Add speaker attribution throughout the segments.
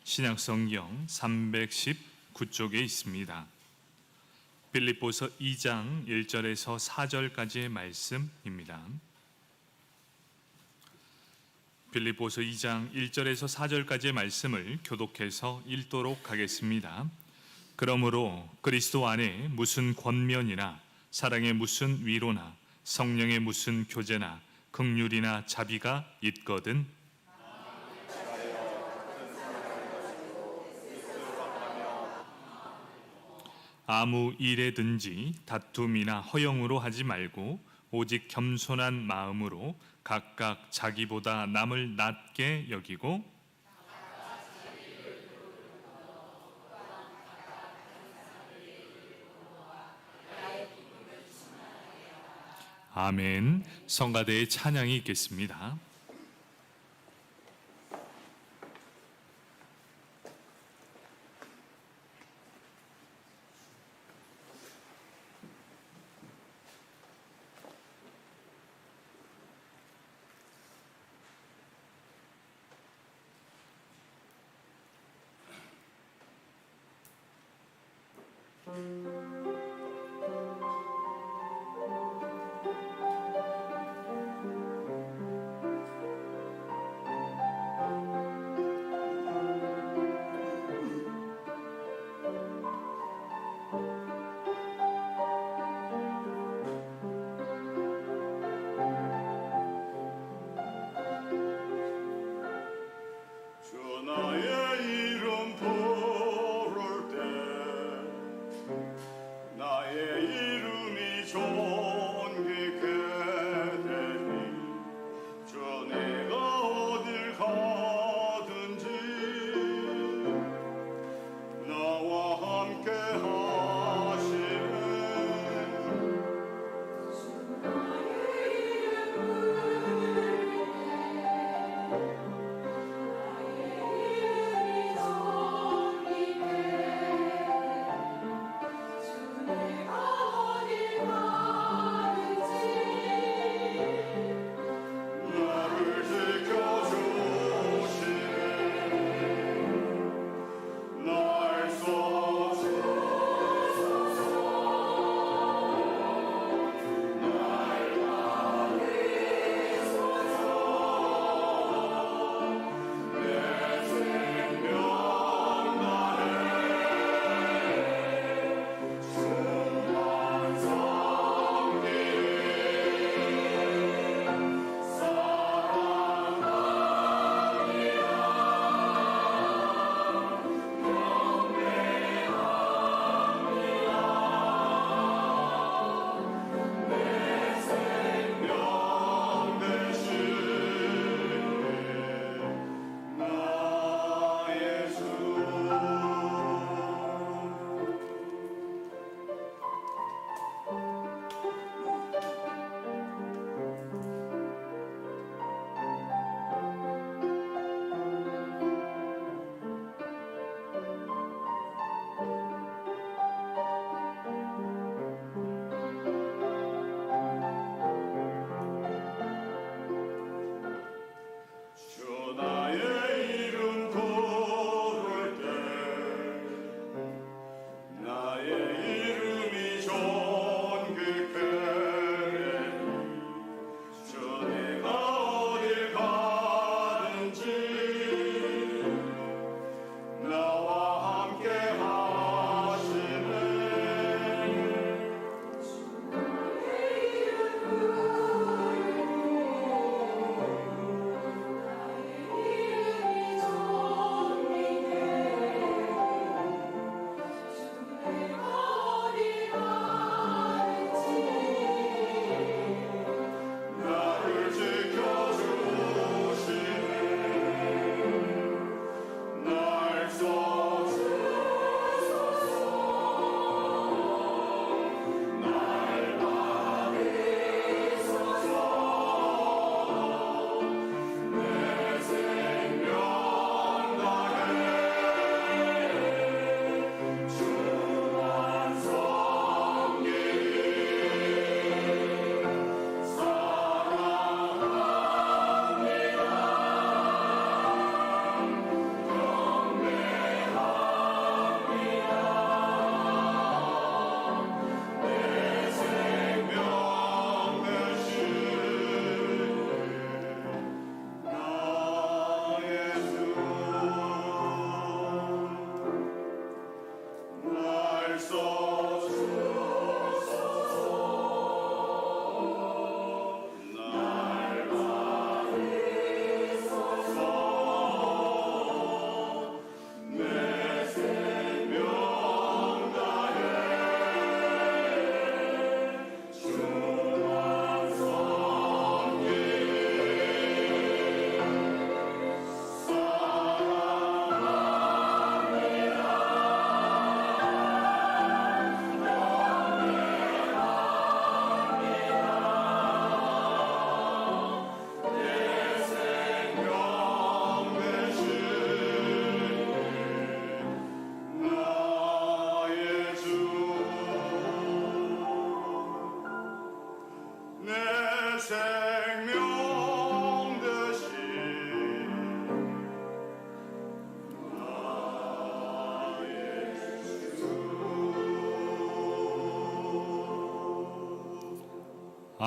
Speaker 1: 신약성경 319쪽에 있습니다. 빌립보서 2장 1절에서 4절까지의 말씀입니다. 빌립보서 2장 1절에서 4절까지의 말씀을 교독해서 읽도록 하겠습니다. 그러므로 그리스도 안에 무슨 권면이나 사랑의 무슨 위로나 성령의 무슨 교제나 긍휼이나 자비가 있거든 아무 일에든지 다툼이나 허영으로 하지 말고 오직 겸손한 마음으로 각각 자기보다 남을 낮게 여기고 아멘. 성가대의 찬양이 있겠습니다.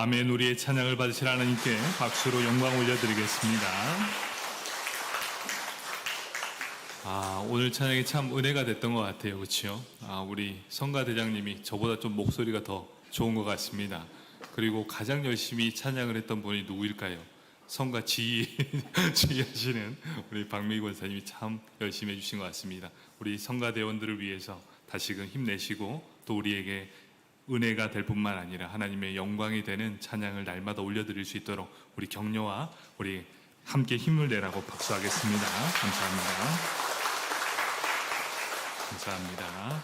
Speaker 1: 아멘. 우리의 찬양을 받으실 하나님께 박수로 영광 올려드리겠습니다. 오늘 찬양이 참 은혜가 됐던 것 같아요. 그렇죠? 우리 성가대장님이 저보다 좀 목소리가 더 좋은 것 같습니다. 그리고 가장 열심히 찬양을 했던 분이 누구일까요? 성가 지휘하시는 우리 박미희 권사님이 참 열심히 해주신 것 같습니다. 우리 성가대원들을 위해서 다시금 힘내시고 또 우리에게 은혜가 될 뿐만 아니라 하나님의 영광이 되는 찬양을 날마다 올려드릴 수 있도록 우리 격려와 우리 함께 힘을 내라고 박수하겠습니다. 감사합니다. 감사합니다.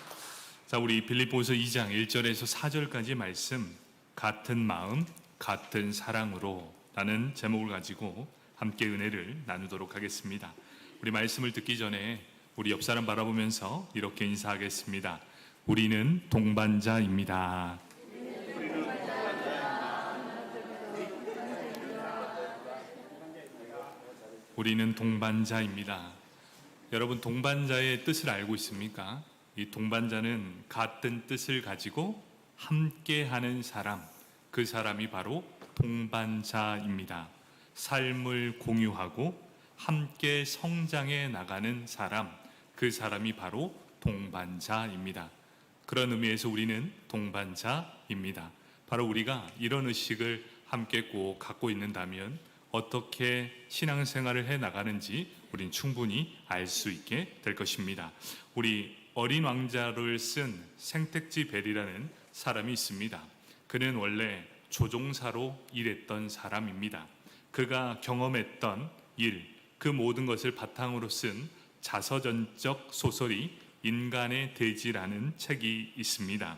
Speaker 1: 자, 우리 빌립보서 2장 1절에서 4절까지 말씀, 같은 마음, 같은 사랑으로 라는 제목을 가지고 함께 은혜를 나누도록 하겠습니다. 우리 말씀을 듣기 전에 우리 옆 사람 바라보면서 이렇게 인사하겠습니다. 우리는 동반자입니다. 우리는 동반자입니다. 여러분, 동반자의 뜻을 알고 있습니까? 이 동반자는 같은 뜻을 가지고 함께하는 사람, 그 사람이 바로 동반자입니다. 삶을 공유하고 함께 성장해 나가는 사람, 그 사람이 바로 동반자입니다. 그런 의미에서 우리는 동반자입니다. 바로 우리가 이런 의식을 함께 꼭 갖고 있는다면 어떻게 신앙생활을 해 나가는지 우린 충분히 알 수 있게 될 것입니다. 우리 어린 왕자를 쓴 생택지 벨이라는 사람이 있습니다. 그는 원래 조종사로 일했던 사람입니다. 그가 경험했던 일, 그 모든 것을 바탕으로 쓴 자서전적 소설이 인간의 대지라는 책이 있습니다.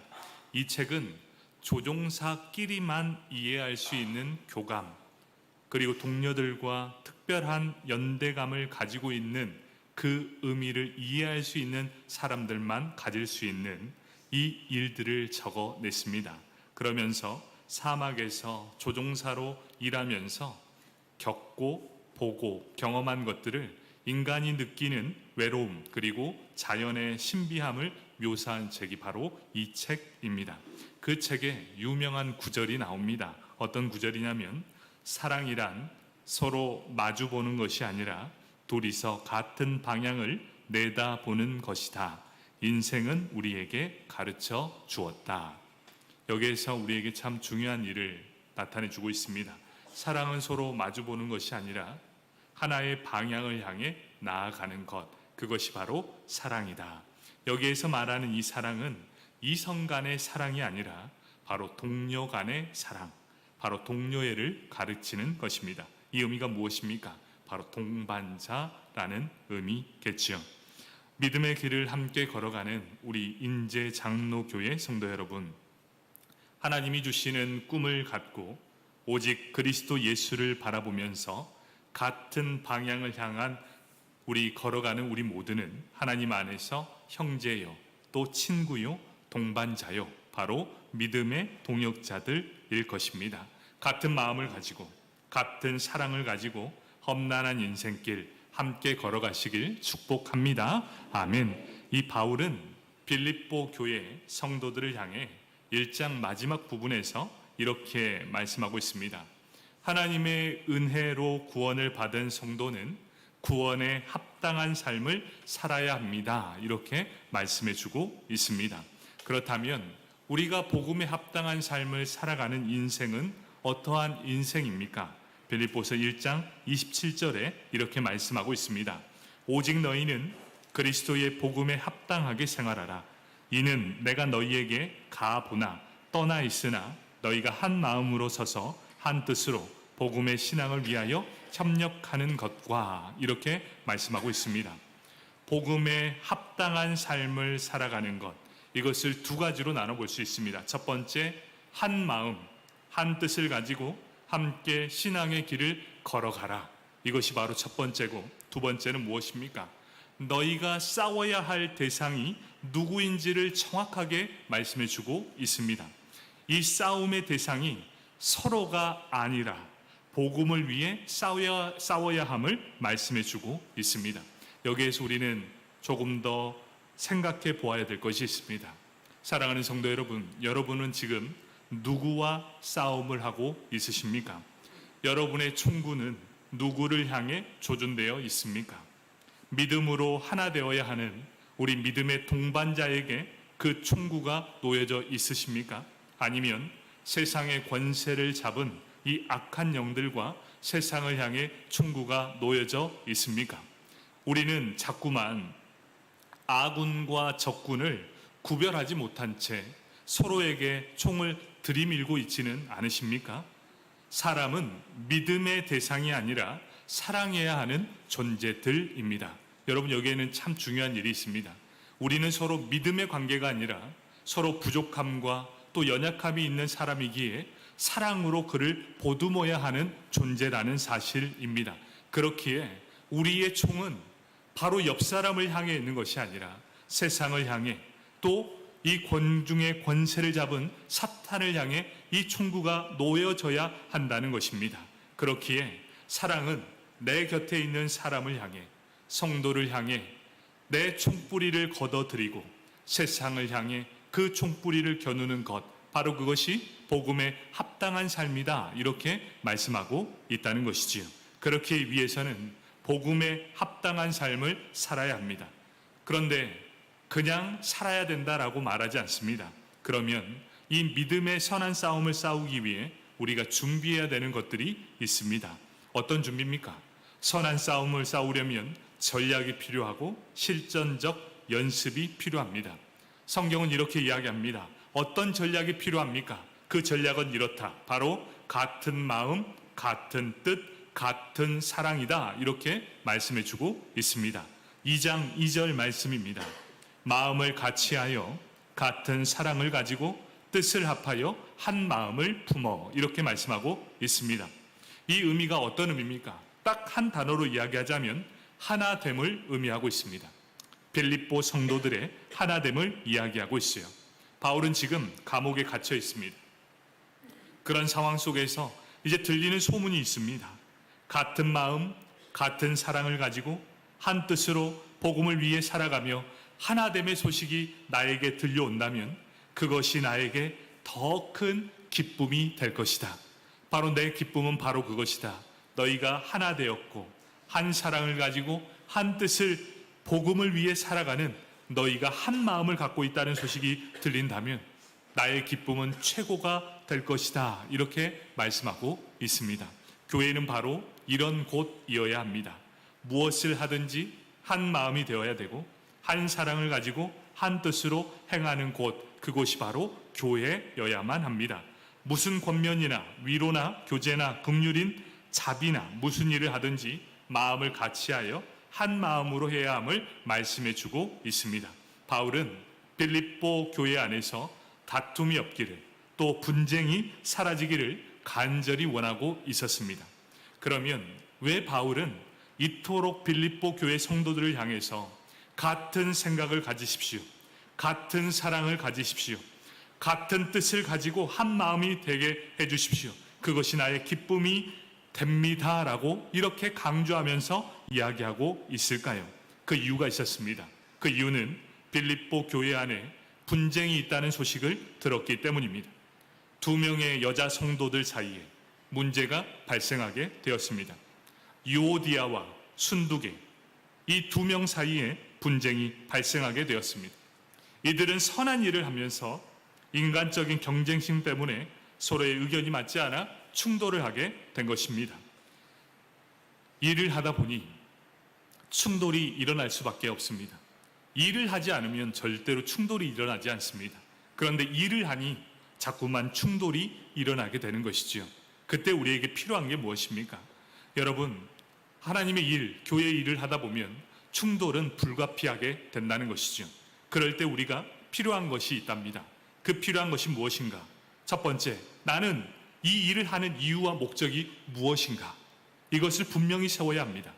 Speaker 1: 이 책은 조종사끼리만 이해할 수 있는 교감, 그리고 동료들과 특별한 연대감을 가지고 있는 그 의미를 이해할 수 있는 사람들만 가질 수 있는 이 일들을 적어냈습니다. 그러면서 사막에서 조종사로 일하면서 겪고 보고 경험한 것들을 인간이 느끼는 외로움 그리고 자연의 신비함을 묘사한 책이 바로 이 책입니다. 그 책에 유명한 구절이 나옵니다. 어떤 구절이냐면 사랑이란 서로 마주보는 것이 아니라 둘이서 같은 방향을 내다보는 것이다. 인생은 우리에게 가르쳐 주었다. 여기에서 우리에게 참 중요한 일을 나타내 주고 있습니다. 사랑은 서로 마주보는 것이 아니라 하나의 방향을 향해 나아가는 것, 그것이 바로 사랑이다. 여기에서 말하는 이 사랑은 이성 간의 사랑이 아니라 바로 동료 간의 사랑, 바로 동료애를 가르치는 것입니다. 이 의미가 무엇입니까? 바로 동반자라는 의미겠지요. 믿음의 길을 함께 걸어가는 우리 인제 장로교회 성도 여러분, 하나님이 주시는 꿈을 갖고 오직 그리스도 예수를 바라보면서 같은 방향을 향한 우리 걸어가는 우리 모두는 하나님 안에서 형제요, 또 친구요, 동반자요, 바로 믿음의 동역자들일 것입니다. 같은 마음을 가지고 같은 사랑을 가지고 험난한 인생길 함께 걸어가시길 축복합니다. 아멘. 이 바울은 빌립보 교회 성도들을 향해 1장 마지막 부분에서 이렇게 말씀하고 있습니다. 하나님의 은혜로 구원을 받은 성도는 구원에 합당한 삶을 살아야 합니다. 이렇게 말씀해 주고 있습니다. 그렇다면 우리가 복음에 합당한 삶을 살아가는 인생은 어떠한 인생입니까? 빌립보서 1장 27절에 이렇게 말씀하고 있습니다. 오직 너희는 그리스도의 복음에 합당하게 생활하라. 이는 내가 너희에게 가보나 떠나 있으나 너희가 한 마음으로 서서 한 뜻으로 복음의 신앙을 위하여 협력하는 것과 이렇게 말씀하고 있습니다. 복음에 합당한 삶을 살아가는 것, 이것을 두 가지로 나눠볼 수 있습니다. 첫 번째, 한 마음, 한 뜻을 가지고 함께 신앙의 길을 걸어가라. 이것이 바로 첫 번째고, 두 번째는 무엇입니까? 너희가 싸워야 할 대상이 누구인지를 정확하게 말씀해 주고 있습니다. 이 싸움의 대상이 서로가 아니라 복음을 위해 싸워야 함을 말씀해 주고 있습니다. 여기에서 우리는 조금 더 생각해 보아야 될 것이 있습니다. 사랑하는 성도 여러분, 여러분은 지금 누구와 싸움을 하고 있으십니까? 여러분의 총구는 누구를 향해 조준되어 있습니까? 믿음으로 하나 되어야 하는 우리 믿음의 동반자에게 그 총구가 놓여져 있으십니까? 아니면 세상의 권세를 잡은 이 악한 영들과 세상을 향해 총구가 놓여져 있습니까? 우리는 자꾸만 아군과 적군을 구별하지 못한 채 서로에게 총을 들이밀고 있지는 않으십니까? 사람은 믿음의 대상이 아니라 사랑해야 하는 존재들입니다. 여러분, 여기에는 참 중요한 일이 있습니다. 우리는 서로 믿음의 관계가 아니라 서로 부족함과 또 연약함이 있는 사람이기에 사랑으로 그를 보듬어야 하는 존재라는 사실입니다. 그렇기에 우리의 총은 바로 옆 사람을 향해 있는 것이 아니라 세상을 향해, 또 이 권중의 권세를 잡은 사탄을 향해 이 총구가 놓여져야 한다는 것입니다. 그렇기에 사랑은 내 곁에 있는 사람을 향해, 성도를 향해 내 총뿌리를 걷어들이고 세상을 향해 그 총뿌리를 겨누는 것, 바로 그것이 복음에 합당한 삶이다, 이렇게 말씀하고 있다는 것이지요. 그렇기 위해서는 복음에 합당한 삶을 살아야 합니다. 그런데 그냥 살아야 된다라고 말하지 않습니다. 그러면 이 믿음의 선한 싸움을 싸우기 위해 우리가 준비해야 되는 것들이 있습니다. 어떤 준비입니까? 선한 싸움을 싸우려면 전략이 필요하고 실전적 연습이 필요합니다. 성경은 이렇게 이야기합니다. 어떤 전략이 필요합니까? 그 전략은 이렇다. 바로 같은 마음, 같은 뜻, 같은 사랑이다, 이렇게 말씀해 주고 있습니다. 2장 2절 말씀입니다. 마음을 같이하여 같은 사랑을 가지고 뜻을 합하여 한 마음을 품어, 이렇게 말씀하고 있습니다. 이 의미가 어떤 의미입니까? 딱 한 단어로 이야기하자면 하나됨을 의미하고 있습니다. 빌립보 성도들의 하나됨을 이야기하고 있어요. 바울은 지금 감옥에 갇혀 있습니다. 그런 상황 속에서 이제 들리는 소문이 있습니다. 같은 마음, 같은 사랑을 가지고 한 뜻으로 복음을 위해 살아가며 하나됨의 소식이 나에게 들려온다면 그것이 나에게 더 큰 기쁨이 될 것이다. 바로 내 기쁨은 바로 그것이다. 너희가 하나 되었고 한 사랑을 가지고 한 뜻을, 복음을 위해 살아가는 너희가 한 마음을 갖고 있다는 소식이 들린다면 나의 기쁨은 최고가 될 것이다, 이렇게 말씀하고 있습니다. 교회는 바로 이런 곳이어야 합니다. 무엇을 하든지 한 마음이 되어야 되고 한 사랑을 가지고 한 뜻으로 행하는 곳, 그곳이 바로 교회여야만 합니다. 무슨 권면이나 위로나 교제나 긍휼인 자비나 무슨 일을 하든지 마음을 같이하여 한 마음으로 해야 함을 말씀해 주고 있습니다. 바울은 빌립보 교회 안에서 다툼이 없기를, 또 분쟁이 사라지기를 간절히 원하고 있었습니다. 그러면 왜 바울은 이토록 빌립보 교회 성도들을 향해서 같은 생각을 가지십시오, 같은 사랑을 가지십시오, 같은 뜻을 가지고 한 마음이 되게 해주십시오, 그것이 나의 기쁨이 됩니다 라고 이렇게 강조하면서 이야기하고 있을까요? 그 이유가 있었습니다. 그 이유는 빌립보 교회 안에 분쟁이 있다는 소식을 들었기 때문입니다. 2명의 여자 성도들 사이에 문제가 발생하게 되었습니다. 유오디아와 순두계, 이 2명 사이에 분쟁이 발생하게 되었습니다. 이들은 선한 일을 하면서 인간적인 경쟁심 때문에 서로의 의견이 맞지 않아 충돌을 하게 된 것입니다. 일을 하다 보니 충돌이 일어날 수밖에 없습니다. 일을 하지 않으면 절대로 충돌이 일어나지 않습니다. 그런데 일을 하니 자꾸만 충돌이 일어나게 되는 것이지요. 그때 우리에게 필요한 게 무엇입니까? 여러분, 하나님의 일, 교회의 일을 하다 보면 충돌은 불가피하게 된다는 것이죠. 그럴 때 우리가 필요한 것이 있답니다. 그 필요한 것이 무엇인가? 첫 번째, 나는 이 일을 하는 이유와 목적이 무엇인가? 이것을 분명히 세워야 합니다.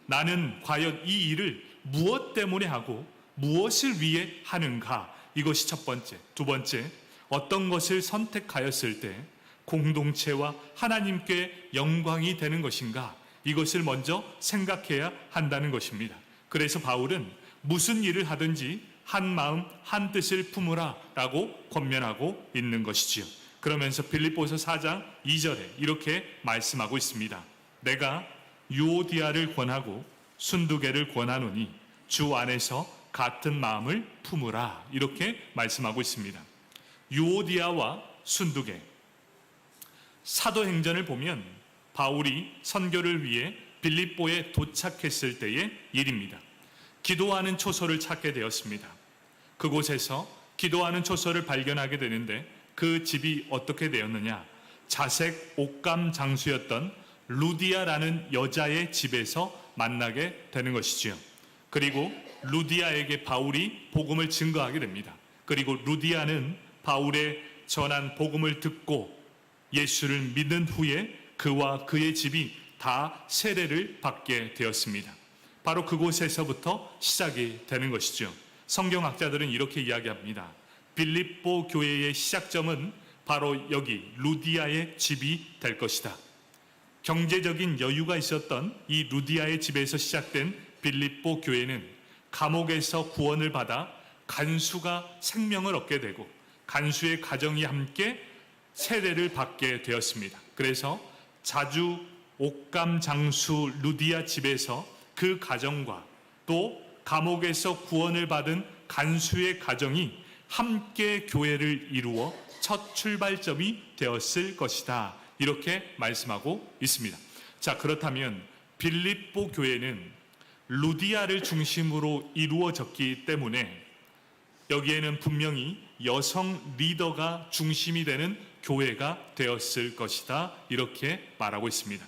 Speaker 1: 나는 과연 이 일을 무엇 때문에 하고 무엇을 위해 하는가? 이것이 첫 번째. 두 번째, 어떤 것을 선택하였을 때 공동체와 하나님께 영광이 되는 것인가? 이것을 먼저 생각해야 한다는 것입니다. 그래서 바울은 무슨 일을 하든지 한 마음 한 뜻을 품으라 라고 권면하고 있는 것이지요. 그러면서 빌립보서 4장 2절에 이렇게 말씀하고 있습니다. 내가 유오디아를 권하고 순두개를 권하노니 주 안에서 같은 마음을 품으라. 이렇게 말씀하고 있습니다. 유오디아와 순두개. 사도행전을 보면 바울이 선교를 위해 빌립보에 도착했을 때의 일입니다. 기도하는 초소를 찾게 되었습니다. 그곳에서 기도하는 초소를 발견하게 되는데 그 집이 어떻게 되었느냐? 자색 옥감 장수였던 루디아라는 여자의 집에서 만나게 되는 것이지요. 그리고 루디아에게 바울이 복음을 증거하게 됩니다. 그리고 루디아는 바울의 전한 복음을 듣고 예수를 믿는 후에 그와 그의 집이 다 세례를 받게 되었습니다. 바로 그곳에서부터 시작이 되는 것이죠. 성경학자들은 이렇게 이야기합니다. 빌립보 교회의 시작점은 바로 여기 루디아의 집이 될 것이다. 경제적인 여유가 있었던 이 루디아의 집에서 시작된 빌립보 교회는 감옥에서 구원을 받아 간수가 생명을 얻게 되고 간수의 가정이 함께 세례를 받게 되었습니다. 그래서 자주 옥감 장수 루디아 집에서 그 가정과 또 감옥에서 구원을 받은 간수의 가정이 함께 교회를 이루어 첫 출발점이 되었을 것이다. 이렇게 말씀하고 있습니다. 자, 그렇다면 빌립보 교회는 루디아를 중심으로 이루어졌기 때문에 여기에는 분명히 여성 리더가 중심이 되는 교회가 되었을 것이다. 이렇게 말하고 있습니다.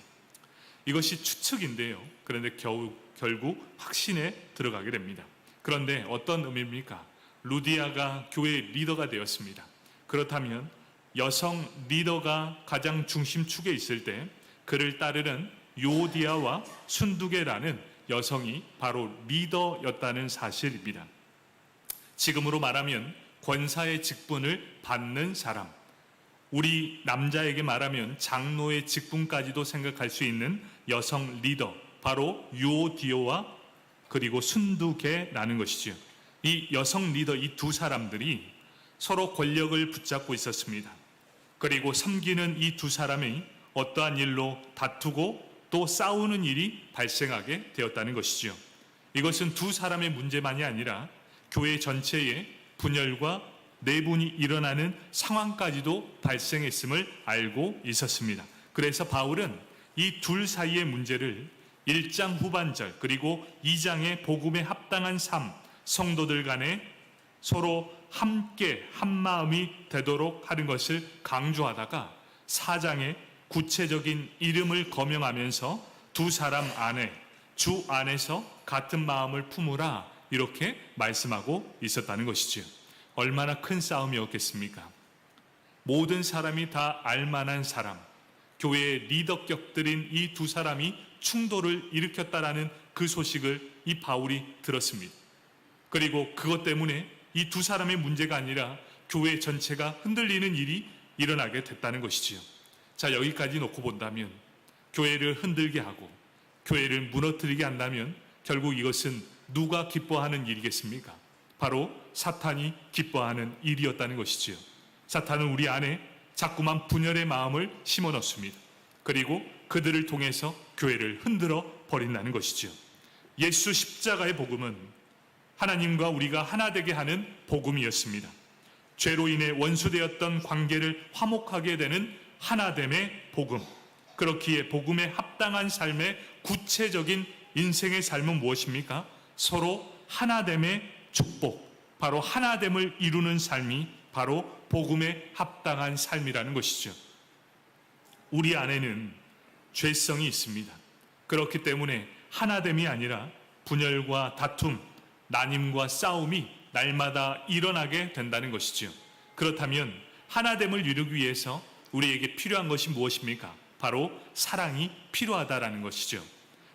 Speaker 1: 이것이 추측인데요. 그런데 결국 확신에 들어가게 됩니다. 그런데 어떤 의미입니까? 루디아가 교회의 리더가 되었습니다. 그렇다면 여성 리더가 가장 중심축에 있을 때 그를 따르는 요디아와 순두개라는 여성이 바로 리더였다는 사실입니다. 지금으로 말하면 권사의 직분을 받는 사람, 우리 남자에게 말하면 장로의 직분까지도 생각할 수 있는 여성 리더, 바로 유오디오와 그리고 순두개라는 것이죠. 이 여성 리더, 이 두 사람들이 서로 권력을 붙잡고 있었습니다. 그리고 섬기는 이 두 사람이 어떠한 일로 다투고 또 싸우는 일이 발생하게 되었다는 것이죠. 이것은 두 사람의 문제만이 아니라 교회 전체에 분열과 내분이 일어나는 상황까지도 발생했음을 알고 있었습니다. 그래서 바울은 이 둘 사이의 문제를 1장 후반절 그리고 2장의 복음에 합당한 삶, 성도들 간에 서로 함께 한마음이 되도록 하는 것을 강조하다가 4장의 구체적인 이름을 거명하면서 두 사람 안에, 주 안에서 같은 마음을 품으라 이렇게 말씀하고 있었다는 것이지요. 얼마나 큰 싸움이었겠습니까? 모든 사람이 다 알만한 사람, 교회의 리더격들인 이 두 사람이 충돌을 일으켰다라는 그 소식을 이 바울이 들었습니다. 그리고 그것 때문에 이 두 사람의 문제가 아니라 교회 전체가 흔들리는 일이 일어나게 됐다는 것이지요. 자, 여기까지 놓고 본다면 교회를 흔들게 하고 교회를 무너뜨리게 한다면 결국 이것은 누가 기뻐하는 일이겠습니까? 바로 사탄이 기뻐하는 일이었다는 것이지요. 사탄은 우리 안에 자꾸만 분열의 마음을 심어 넣습니다. 그리고 그들을 통해서 교회를 흔들어 버린다는 것이지요. 예수 십자가의 복음은 하나님과 우리가 하나 되게 하는 복음이었습니다. 죄로 인해 원수되었던 관계를 화목하게 되는 하나됨의 복음. 그렇기에 복음에 합당한 삶의 구체적인 인생의 삶은 무엇입니까? 서로 하나됨의 축복, 바로 하나됨을 이루는 삶이 바로 복음에 합당한 삶이라는 것이죠. 우리 안에는 죄성이 있습니다. 그렇기 때문에 하나됨이 아니라 분열과 다툼, 난임과 싸움이 날마다 일어나게 된다는 것이죠. 그렇다면 하나됨을 이루기 위해서 우리에게 필요한 것이 무엇입니까? 바로 사랑이 필요하다라는 것이죠.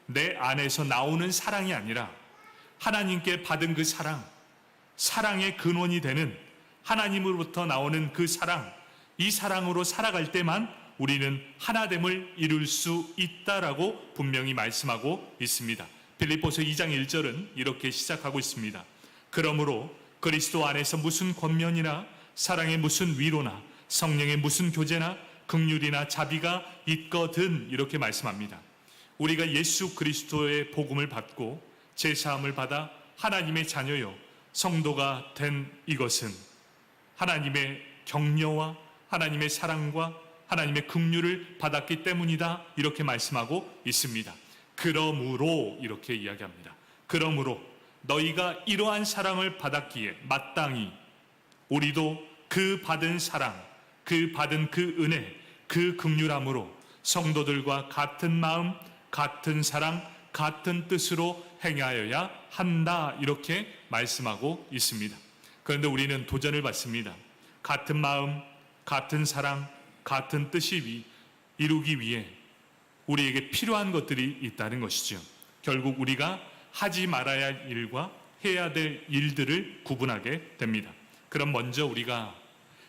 Speaker 1: 내 안에서 나오는 사랑이 아니라 하나님께 받은 그 사랑, 사랑의 근원이 되는 하나님으로부터 나오는 그 사랑, 이 사랑으로 살아갈 때만 우리는 하나됨을 이룰 수 있다라고 분명히 말씀하고 있습니다. 빌립보서 2장 1절은 이렇게 시작하고 있습니다. 그러므로 그리스도 안에서 무슨 권면이나 사랑의 무슨 위로나 성령의 무슨 교제나 긍휼이나 자비가 있거든 이렇게 말씀합니다. 우리가 예수 그리스도의 복음을 받고 제사함을 받아 하나님의 자녀요 성도가 된 이것은 하나님의 격려와 하나님의 사랑과 하나님의 긍휼을 받았기 때문이다 이렇게 말씀하고 있습니다. 그러므로 이렇게 이야기합니다. 그러므로 너희가 이러한 사랑을 받았기에 마땅히 우리도 그 받은 사랑, 그 받은 그 은혜, 그 긍휼함으로 성도들과 같은 마음, 같은 사랑, 같은 뜻으로 행하여야 한다 이렇게 말씀하고 있습니다. 그런데 우리는 도전을 받습니다. 같은 마음, 같은 사랑, 같은 뜻이 이루기 위해 우리에게 필요한 것들이 있다는 것이죠. 결국 우리가 하지 말아야 할 일과 해야 될 일들을 구분하게 됩니다. 그럼 먼저 우리가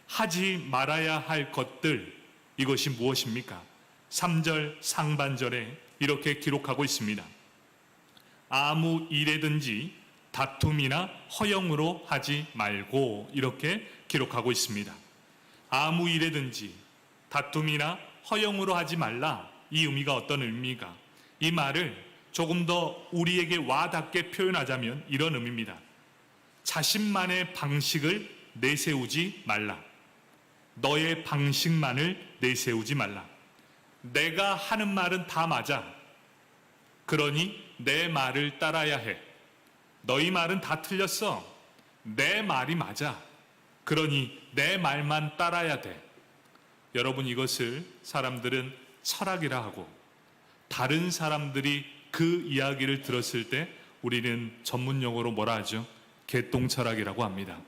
Speaker 1: 하지 말아야 할 것들, 이것이 무엇입니까? 3절 상반절에 이렇게 기록하고 있습니다. 아무 일에든지 다툼이나 허영으로 하지 말고 이렇게 기록하고 있습니다. 아무 일에든지 다툼이나 허영으로 하지 말라. 이 의미가 어떤 의미가? 이 말을 조금 더 우리에게 와닿게 표현하자면 이런 의미입니다. 자신만의 방식을 내세우지 말라. 너의 방식만을 내세우지 말라. 내가 하는 말은 다 맞아. 그러니 내 말을 따라야 해. 너희 말은 다 틀렸어. 내 말이 맞아. 그러니 내 말만 따라야 돼. 여러분, 이것을 사람들은 철학이라 하고 다른 사람들이 그 이야기를 들었을 때 우리는 전문 용어로 뭐라 하죠? 개똥철학이라고 합니다.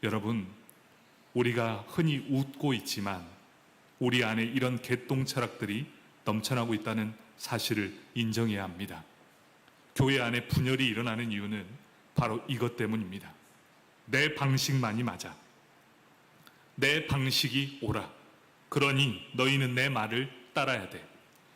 Speaker 1: 여러분, 우리가 흔히 웃고 있지만 우리 안에 이런 개똥철학들이 넘쳐나고 있다는 사실을 인정해야 합니다. 교회 안에 분열이 일어나는 이유는 바로 이것 때문입니다. 내 방식만이 맞아. 내 방식이 옳아. 그러니 너희는 내 말을 따라야 돼.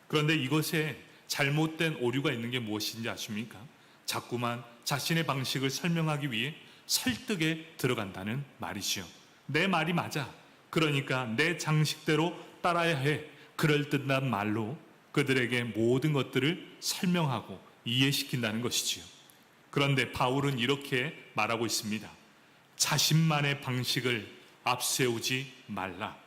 Speaker 1: 그런데 이것에 잘못된 오류가 있는 게 무엇인지 아십니까? 자꾸만 자신의 방식을 설명하기 위해 설득에 들어간다는 말이지요. 내 말이 맞아. 그러니까 내 장식대로 따라야 해. 그럴듯한 말로 그들에게 모든 것들을 설명하고 이해시킨다는 것이지요. 그런데 바울은 이렇게 말하고 있습니다. 자신만의 방식을 앞세우지 말라.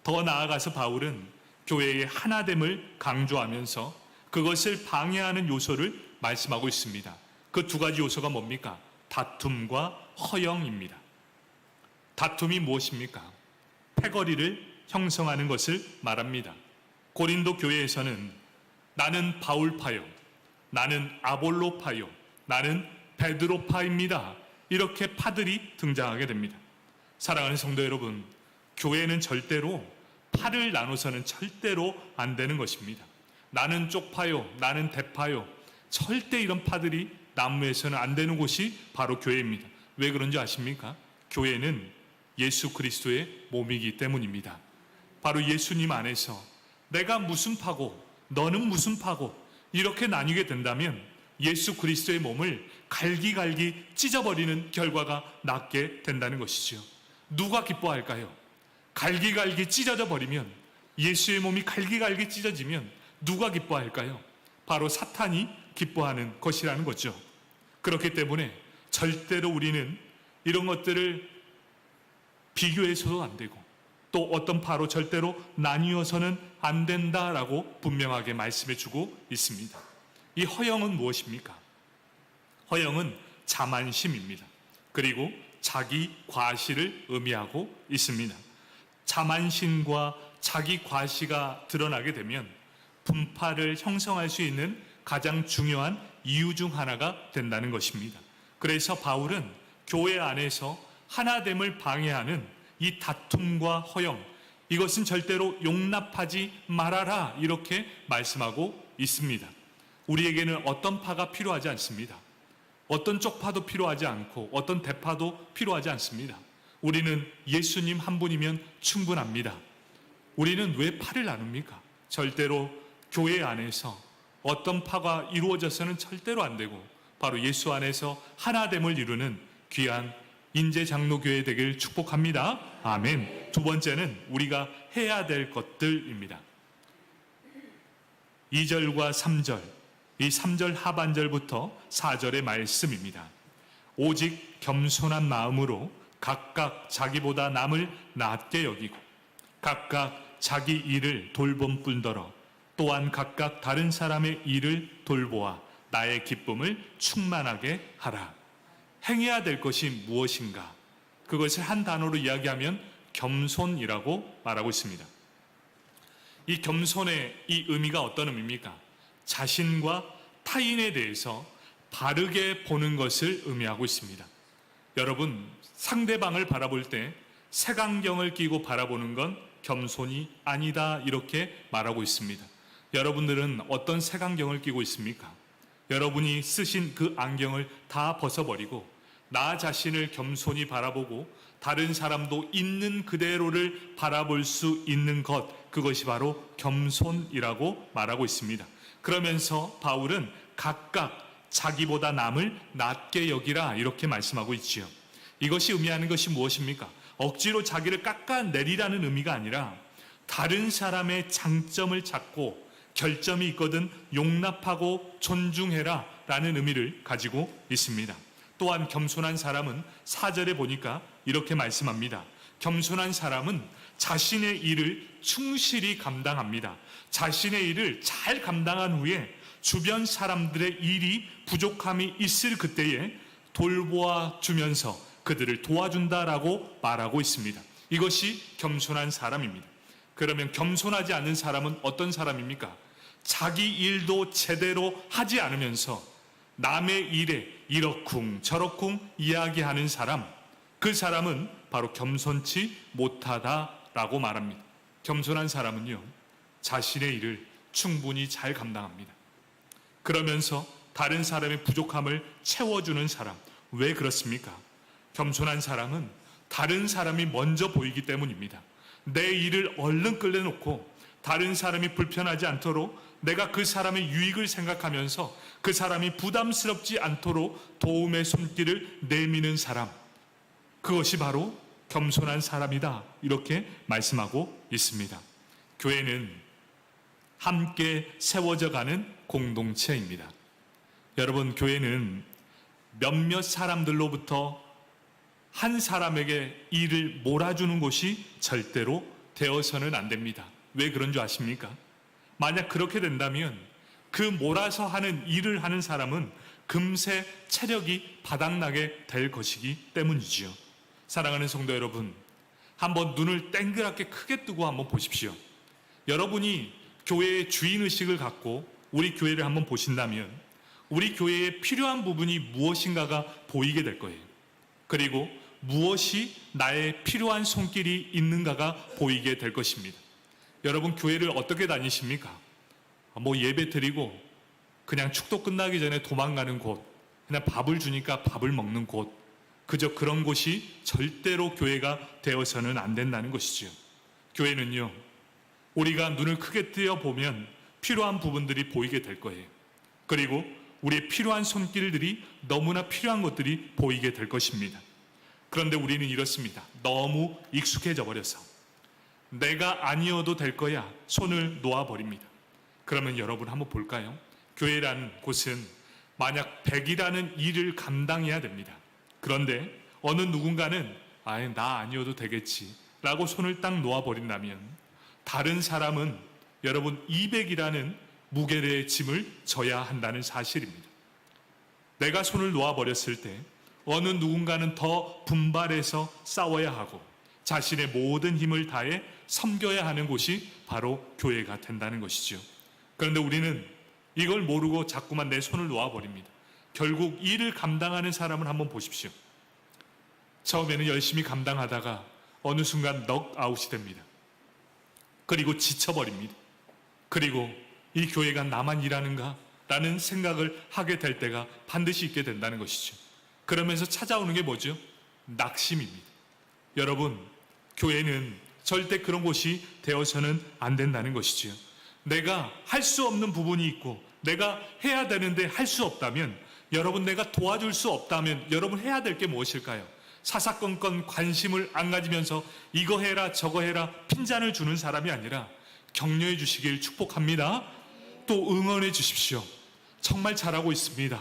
Speaker 1: 더 나아가서 바울은 교회의 하나됨을 강조하면서 그것을 방해하는 요소를 말씀하고 있습니다. 그 두 가지 요소가 뭡니까? 다툼과 허영입니다. 다툼이 무엇입니까? 패거리를 형성하는 것을 말합니다. 고린도 교회에서는 나는 바울파요, 나는 아볼로파요, 나는 베드로파입니다. 이렇게 파들이 등장하게 됩니다. 사랑하는 성도 여러분, 교회는 절대로 파를 나눠서는 절대로 안 되는 것입니다. 나는 쪽파요, 나는 대파요. 절대 이런 파들이 난무해서는 안 되는 곳이 바로 교회입니다. 왜 그런지 아십니까? 교회는 예수 그리스도의 몸이기 때문입니다. 바로 예수님 안에서 내가 무슨 파고 너는 무슨 파고 이렇게 나뉘게 된다면 예수 그리스도의 몸을 갈기갈기 찢어버리는 결과가 낫게 된다는 것이죠. 누가 기뻐할까요? 갈기갈기 찢어져 버리면, 예수의 몸이 갈기갈기 찢어지면 누가 기뻐할까요? 바로 사탄이 기뻐하는 것이라는 거죠. 그렇기 때문에 절대로 우리는 이런 것들을 비교해서도 안 되고 또 어떤 파로 절대로 나뉘어서는 안 된다라고 분명하게 말씀해 주고 있습니다. 이 허영은 무엇입니까? 허영은 자만심입니다. 그리고 자기 과시를 의미하고 있습니다. 자만심과 자기 과시가 드러나게 되면 분파를 형성할 수 있는 가장 중요한 이유 중 하나가 된다는 것입니다. 그래서 바울은 교회 안에서 하나됨을 방해하는 이 다툼과 허영, 이것은 절대로 용납하지 말아라 이렇게 말씀하고 있습니다. 우리에게는 어떤 파가 필요하지 않습니다. 어떤 쪽파도 필요하지 않고 어떤 대파도 필요하지 않습니다. 우리는 예수님 한 분이면 충분합니다. 우리는 왜 파를 나눕니까? 절대로 교회 안에서 어떤 파가 이루어져서는 절대로 안 되고 바로 예수 안에서 하나됨을 이루는 귀한 인재 장로교회 되길 축복합니다. 아멘. 두 번째는 우리가 해야 될 것들입니다. 2절과 3절, 이 3절 하반절부터 4절의 말씀입니다. 오직 겸손한 마음으로 각각 자기보다 남을 낮게 여기고 각각 자기 일을 돌봄 뿐더러 또한 각각 다른 사람의 일을 돌보아 나의 기쁨을 충만하게 하라. 행해야 될 것이 무엇인가? 그것을 한 단어로 이야기하면 겸손이라고 말하고 있습니다. 이 겸손의 이 의미가 어떤 의미입니까? 자신과 타인에 대해서 바르게 보는 것을 의미하고 있습니다. 여러분, 상대방을 바라볼 때 색안경을 끼고 바라보는 건 겸손이 아니다, 이렇게 말하고 있습니다. 여러분들은 어떤 색안경을 끼고 있습니까? 여러분이 쓰신 그 안경을 다 벗어버리고 나 자신을 겸손히 바라보고 다른 사람도 있는 그대로를 바라볼 수 있는 것, 그것이 바로 겸손이라고 말하고 있습니다. 그러면서 바울은 각각 자기보다 남을 낮게 여기라, 이렇게 말씀하고 있지요. 이것이 의미하는 것이 무엇입니까? 억지로 자기를 깎아내리라는 의미가 아니라 다른 사람의 장점을 찾고 결점이 있거든 용납하고 존중해라 라는 의미를 가지고 있습니다. 또한 겸손한 사람은 4절에 보니까 이렇게 말씀합니다. 겸손한 사람은 자신의 일을 충실히 감당합니다. 자신의 일을 잘 감당한 후에 주변 사람들의 일이 부족함이 있을 그때에 돌보아 주면서 그들을 도와준다라고 말하고 있습니다. 이것이 겸손한 사람입니다. 그러면 겸손하지 않은 사람은 어떤 사람입니까? 자기 일도 제대로 하지 않으면서 남의 일에 이러쿵 저러쿵 이야기하는 사람, 그 사람은 바로 겸손치 못하다라고 말합니다. 겸손한 사람은요, 자신의 일을 충분히 잘 감당합니다. 그러면서 다른 사람의 부족함을 채워주는 사람. 왜 그렇습니까? 겸손한 사람은 다른 사람이 먼저 보이기 때문입니다. 내 일을 얼른 끌어놓고 다른 사람이 불편하지 않도록 내가 그 사람의 유익을 생각하면서 그 사람이 부담스럽지 않도록 도움의 손길을 내미는 사람, 그것이 바로 겸손한 사람이다, 이렇게 말씀하고 있습니다. 교회는 함께 세워져 가는 공동체입니다. 여러분, 교회는 몇몇 사람들로부터 한 사람에게 일을 몰아주는 곳이 절대로 되어서는 안 됩니다. 왜 그런 줄 아십니까? 만약 그렇게 된다면 그 몰아서 하는 일을 하는 사람은 금세 체력이 바닥나게 될 것이기 때문이지요. 사랑하는 성도 여러분, 한번 눈을 땡그랗게 크게 뜨고 한번 보십시오. 여러분이 교회의 주인의식을 갖고 우리 교회를 한번 보신다면 우리 교회에 필요한 부분이 무엇인가가 보이게 될 거예요. 그리고 무엇이 나의 필요한 손길이 있는가가 보이게 될 것입니다. 여러분, 교회를 어떻게 다니십니까? 예배 드리고 그냥 축도 끝나기 전에 도망가는 곳, 그냥 밥을 주니까 밥을 먹는 곳, 그저 그런 곳이 절대로 교회가 되어서는 안 된다는 것이지요. 교회는요, 우리가 눈을 크게 띄어보면 필요한 부분들이 보이게 될 거예요. 그리고 우리의 필요한 손길들이 너무나 필요한 것들이 보이게 될 것입니다. 그런데 우리는 이렇습니다. 너무 익숙해져 버려서 내가 아니어도 될 거야 손을 놓아버립니다. 그러면 여러분 한번 볼까요? 교회라는 곳은 만약 100이라는 일을 감당해야 됩니다. 그런데 어느 누군가는 나 아니어도 되겠지 라고 손을 딱 놓아버린다면 다른 사람은 여러분 200이라는 무게의 짐을 져야 한다는 사실입니다. 내가 손을 놓아버렸을 때 어느 누군가는 더 분발해서 싸워야 하고 자신의 모든 힘을 다해 섬겨야 하는 곳이 바로 교회가 된다는 것이죠. 그런데 우리는 이걸 모르고 자꾸만 내 손을 놓아버립니다. 결국 일을 감당하는 사람을 한번 보십시오. 처음에는 열심히 감당하다가 어느 순간 넉아웃이 됩니다. 그리고 지쳐버립니다. 그리고 이 교회가 나만 일하는가? 라는 생각을 하게 될 때가 반드시 있게 된다는 것이죠. 그러면서 찾아오는 게 뭐죠? 낙심입니다. 여러분, 교회는 절대 그런 곳이 되어서는 안 된다는 것이지요. 내가 할 수 없는 부분이 있고 내가 해야 되는데 할 수 없다면, 여러분 내가 도와줄 수 없다면 여러분 해야 될 게 무엇일까요? 사사건건 관심을 안 가지면서 이거 해라 저거 해라 핀잔을 주는 사람이 아니라 격려해 주시길 축복합니다. 또 응원해 주십시오. 정말 잘하고 있습니다.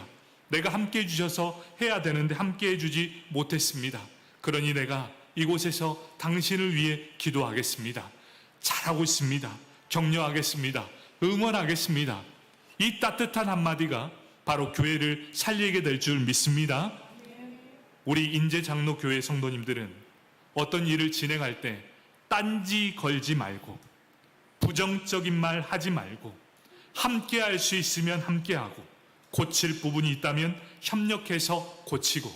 Speaker 1: 내가 함께 해주셔서 해야 되는데 함께 해주지 못했습니다. 그러니 내가 이곳에서 당신을 위해 기도하겠습니다. 잘하고 있습니다. 격려하겠습니다. 응원하겠습니다. 이 따뜻한 한마디가 바로 교회를 살리게 될 줄 믿습니다. 우리 인제장로교회 성도님들은 어떤 일을 진행할 때 딴지 걸지 말고 부정적인 말 하지 말고 함께 할 수 있으면 함께하고 고칠 부분이 있다면 협력해서 고치고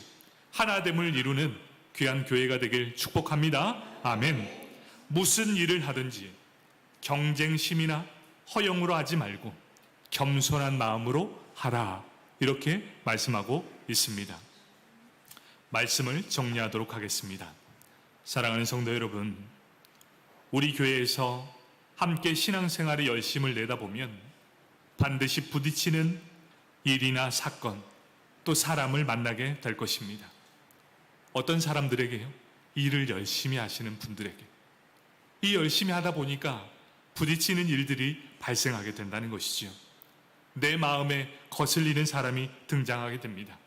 Speaker 1: 하나됨을 이루는 귀한 교회가 되길 축복합니다. 아멘. 무슨 일을 하든지 경쟁심이나 허영으로 하지 말고 겸손한 마음으로 하라. 이렇게 말씀하고 있습니다. 말씀을 정리하도록 하겠습니다. 사랑하는 성도 여러분, 우리 교회에서 함께 신앙생활의 열심을 내다보면 반드시 부딪히는 일이나 사건, 또 사람을 만나게 될 것입니다. 어떤 사람들에게요? 일을 열심히 하시는 분들에게. 이 열심히 하다 보니까 부딪히는 일들이 발생하게 된다는 것이지요. 내 마음에 거슬리는 사람이 등장하게 됩니다.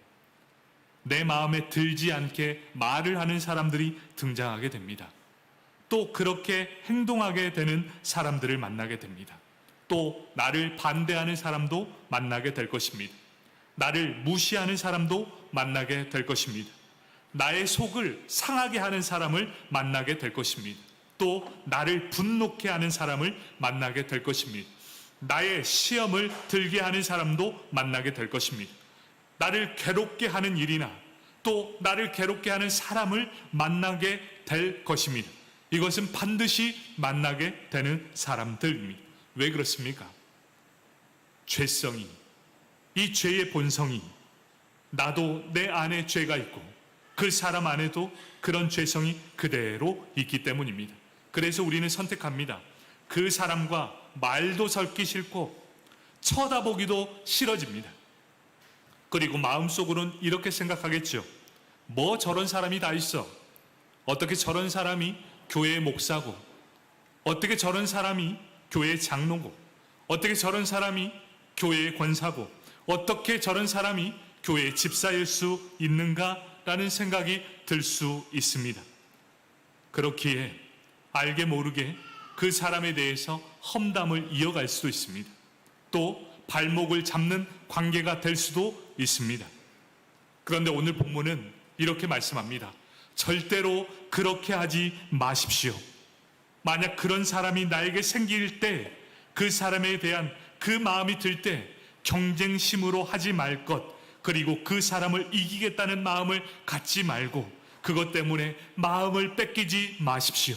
Speaker 1: 내 마음에 들지 않게 말을 하는 사람들이 등장하게 됩니다. 또 그렇게 행동하게 되는 사람들을 만나게 됩니다. 또 나를 반대하는 사람도 만나게 될 것입니다. 나를 무시하는 사람도 만나게 될 것입니다. 나의 속을 상하게 하는 사람을 만나게 될 것입니다. 또 나를 분노케 하는 사람을 만나게 될 것입니다. 나의 시험을 들게 하는 사람도 만나게 될 것입니다. 나를 괴롭게 하는 일이나 또 나를 괴롭게 하는 사람을 만나게 될 것입니다. 이것은 반드시 만나게 되는 사람들입니다. 왜 그렇습니까? 죄성이, 이 죄의 본성이 나도 내 안에 죄가 있고 그 사람 안에도 그런 죄성이 그대로 있기 때문입니다. 그래서 우리는 선택합니다. 그 사람과 말도 섞기 싫고 쳐다보기도 싫어집니다. 그리고 마음속으로는 이렇게 생각하겠죠. 뭐 저런 사람이 다 있어. 어떻게 저런 사람이 교회의 목사고, 어떻게 저런 사람이 교회의 장로고, 어떻게 저런 사람이 교회의 권사고, 어떻게 저런 사람이 교회의 집사일 수 있는가라는 생각이 들 수 있습니다. 그렇기에 알게 모르게 그 사람에 대해서 험담을 이어갈 수도 있습니다. 또 발목을 잡는 관계가 될 수도 있습니다. 그런데 오늘 본문은 이렇게 말씀합니다. 절대로 그렇게 하지 마십시오. 만약 그런 사람이 나에게 생길 때, 그 사람에 대한 그 마음이 들 때 경쟁심으로 하지 말 것, 그리고 그 사람을 이기겠다는 마음을 갖지 말고 그것 때문에 마음을 뺏기지 마십시오.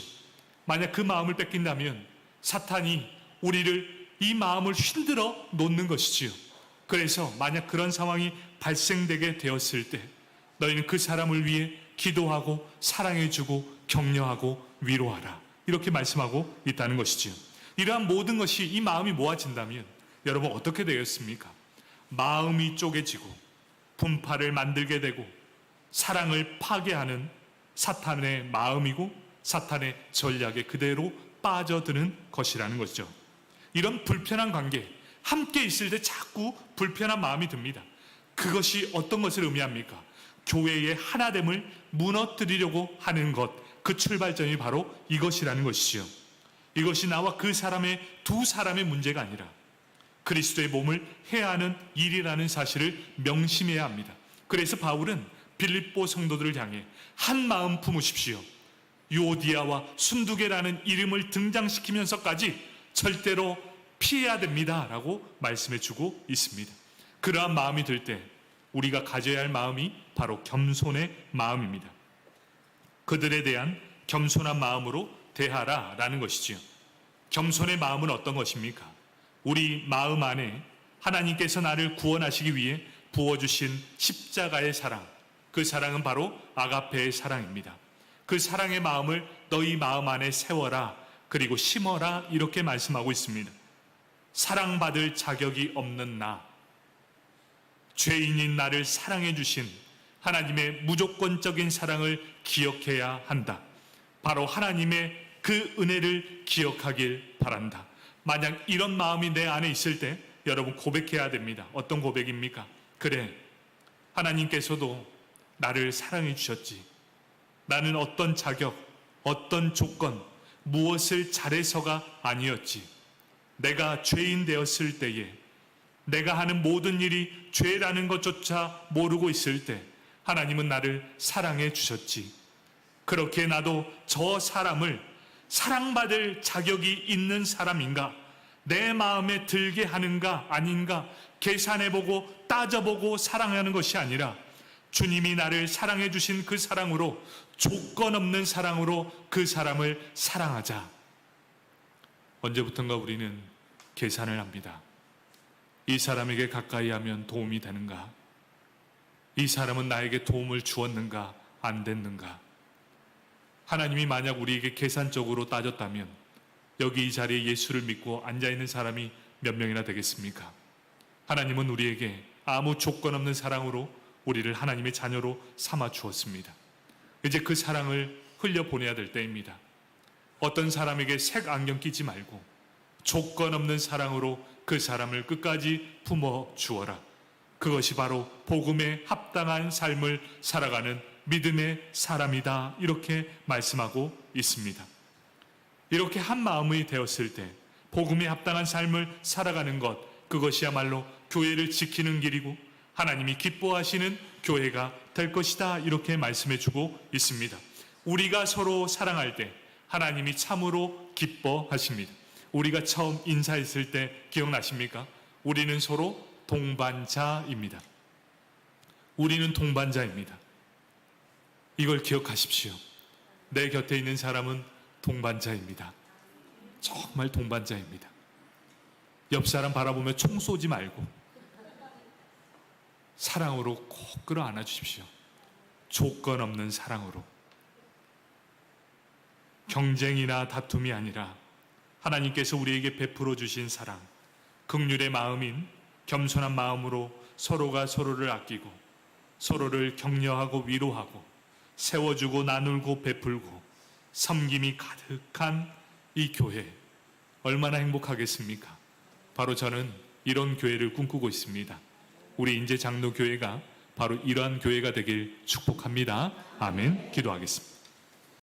Speaker 1: 만약 그 마음을 뺏긴다면 사탄이 우리를 이 마음을 흔들어 놓는 것이지요. 그래서 만약 그런 상황이 발생되게 되었을 때 너희는 그 사람을 위해 기도하고 사랑해주고 격려하고 위로하라. 이렇게 말씀하고 있다는 것이지요. 이러한 모든 것이 이 마음이 모아진다면 여러분 어떻게 되겠습니까? 마음이 쪼개지고 분파를 만들게 되고 사랑을 파괴하는 사탄의 마음이고 사탄의 전략에 그대로 빠져드는 것이라는 것이죠. 이런 불편한 관계, 함께 있을 때 자꾸 불편한 마음이 듭니다. 그것이 어떤 것을 의미합니까? 교회의 하나됨을 무너뜨리려고 하는 것, 그 출발점이 바로 이것이라는 것이지요. 이것이 나와 그 사람의 두 사람의 문제가 아니라 그리스도의 몸을 해야 하는 일이라는 사실을 명심해야 합니다. 그래서 바울은 빌립보 성도들을 향해 한 마음 품으십시오. 유오디아와 순두계라는 이름을 등장시키면서까지 절대로 피해야 됩니다 라고 말씀해 주고 있습니다. 그러한 마음이 들 때 우리가 가져야 할 마음이 바로 겸손의 마음입니다. 그들에 대한 겸손한 마음으로 대하라 라는 것이지요. 겸손의 마음은 어떤 것입니까? 우리 마음 안에 하나님께서 나를 구원하시기 위해 부어주신 십자가의 사랑, 그 사랑은 바로 아가페의 사랑입니다. 그 사랑의 마음을 너희 마음 안에 세워라, 그리고 심어라, 이렇게 말씀하고 있습니다. 사랑받을 자격이 없는 나, 죄인인 나를 사랑해 주신 하나님의 무조건적인 사랑을 기억해야 한다. 바로 하나님의 그 은혜를 기억하길 바란다. 만약 이런 마음이 내 안에 있을 때 여러분 고백해야 됩니다. 어떤 고백입니까? 그래, 하나님께서도 나를 사랑해 주셨지. 나는 어떤 자격, 어떤 조건, 무엇을 잘해서가 아니었지. 내가 죄인 되었을 때에, 내가 하는 모든 일이 죄라는 것조차 모르고 있을 때 하나님은 나를 사랑해 주셨지. 그렇게 나도 저 사람을 사랑받을 자격이 있는 사람인가, 내 마음에 들게 하는가 아닌가 계산해보고 따져보고 사랑하는 것이 아니라 주님이 나를 사랑해 주신 그 사랑으로, 조건 없는 사랑으로 그 사람을 사랑하자. 언제부턴가 우리는 계산을 합니다. 이 사람에게 가까이 하면 도움이 되는가? 이 사람은 나에게 도움을 주었는가? 안 됐는가? 하나님이 만약 우리에게 계산적으로 따졌다면 여기 이 자리에 예수를 믿고 앉아있는 사람이 몇 명이나 되겠습니까? 하나님은 우리에게 아무 조건 없는 사랑으로 우리를 하나님의 자녀로 삼아 주었습니다. 이제 그 사랑을 흘려보내야 될 때입니다. 어떤 사람에게 색 안경 끼지 말고 조건 없는 사랑으로 그 사람을 끝까지 품어 주어라. 그것이 바로 복음에 합당한 삶을 살아가는 믿음의 사람이다. 이렇게 말씀하고 있습니다. 이렇게 한 마음이 되었을 때 복음에 합당한 삶을 살아가는 것, 그것이야말로 교회를 지키는 길이고 하나님이 기뻐하시는 교회가 될 것이다. 이렇게 말씀해 주고 있습니다. 우리가 서로 사랑할 때 하나님이 참으로 기뻐하십니다. 우리가 처음 인사했을 때 기억나십니까? 우리는 서로 동반자입니다. 우리는 동반자입니다. 이걸 기억하십시오. 내 곁에 있는 사람은 동반자입니다. 정말 동반자입니다. 옆 사람 바라보며 총 쏘지 말고 사랑으로 꼭 끌어안아 주십시오. 조건 없는 사랑으로. 경쟁이나 다툼이 아니라 하나님께서 우리에게 베풀어 주신 사랑, 긍휼의 마음인 겸손한 마음으로 서로가 서로를 아끼고 서로를 격려하고 위로하고 세워주고 나누고 베풀고 섬김이 가득한 이 교회, 얼마나 행복하겠습니까? 바로 저는 이런 교회를 꿈꾸고 있습니다. 우리 인제 장로교회가 바로 이러한 교회가 되길 축복합니다. 아멘. 기도하겠습니다.